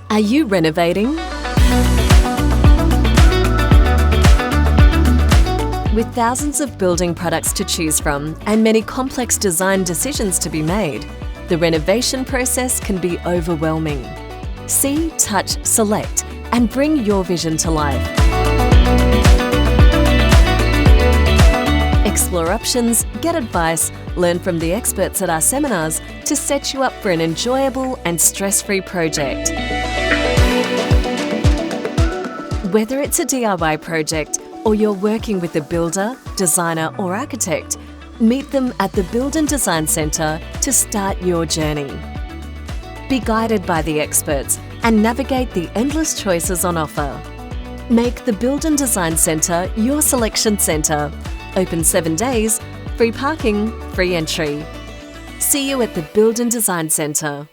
Are you renovating? With thousands of building products to choose from and many complex design decisions to be made, the renovation process can be overwhelming. See, touch, select, and bring your vision to life. Explore options, get advice, learn from the experts at our seminars to set you up for an enjoyable and stress-free project. Whether it's a DIY project or you're working with a builder, designer or architect, meet them at the Build and Design Centre to start your journey. Be guided by the experts and navigate the endless choices on offer. Make the Build and Design Centre your selection centre. Open 7 days, free parking, free entry. See you at the Build and Design Centre.